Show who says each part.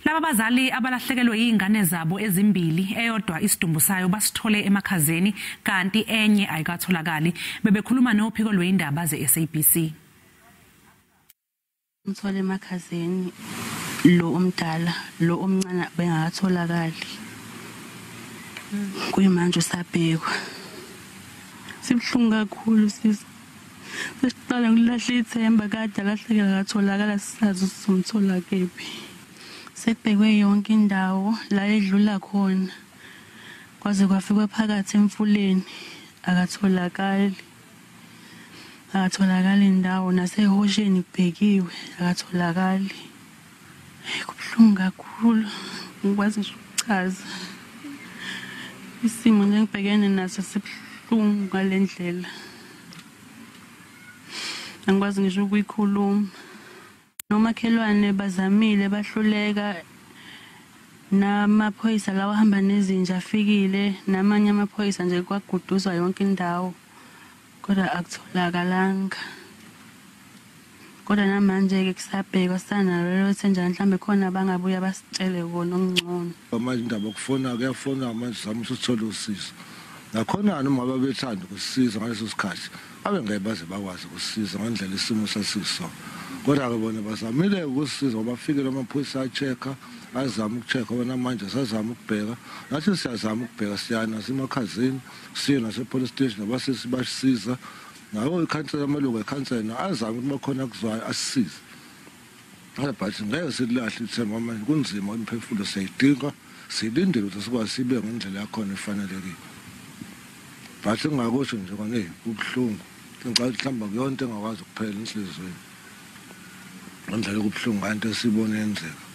Speaker 1: Lababazali abalahlekelwe yizingane zabo ezimbili, eyodwa isidumbu sayo basithole emakhazeni, kanti enye ayikatholakali. Bebekhuluma nophiko lwezindaba ze-SABC.
Speaker 2: Mthole emakhazeni lo omdala, lo omncane bengakatholakali. Kuyimanje usabhekwa. Sibhlungu kakhulu sisi. Sesiqala ngilahla ithemba kade alahlekelwe akatholakala sisazi sizomthola kephi. Sekubhekwe yonke indawo la edlula khona. Kwaze kwafika phakathi emfuleni akatholakali. Akatholakali indawo nasehosheni kubhekiwe akatholakali. Kubhlungu kakhulu ngikwazi ukuchaza. Isimo engibhekene naso sibhlungu ngalendlela. Angikwazi ngisho ukuyikhuluma. Nomakhelwane bazamile bahluleka, namaphoyisa lawa ahamba nezinja afikile, namanye amaphoyisa nje kwaguduzwa yonke indawo kodwa akutholakalanga. Kodwa namanje ke kusabhekwa sanalo senjani mhlambe khona bangabuya basitshele kona okungcono.
Speaker 3: Manje indaba kufona kuyafona manje sami usithola usizo. Nakhona noma babethanda ukusisiza ngaleso sikhathi abengeke baze bakwazi ukusisiza ngendlela isimo sasiso. Kodwa ke bona bazamile ukusisiza ngoba bafikele amaphoyisa a-check-a, azama uku-check-a bona manje sazama ukubheka. Nathi siyazama ukubheka siyana emakhazeni, siye nase-police station abasisi basisiza. Nawo ikhansela amalungu ekhansela azama ukuthi bakhona kuzwayo asisize. But ngeke silahle ithemba manje kunzima imphefumulo siyidinga, silindele ukuthi sikwazi sibe ngendlela yakhona efanelekile. But singakusho nje kona kubhlungu. Ngicela mhlamba kuyonto engakwazi ukuphela enhlizweni. Ngendlela kubhlungu kanti sibone yenzeka.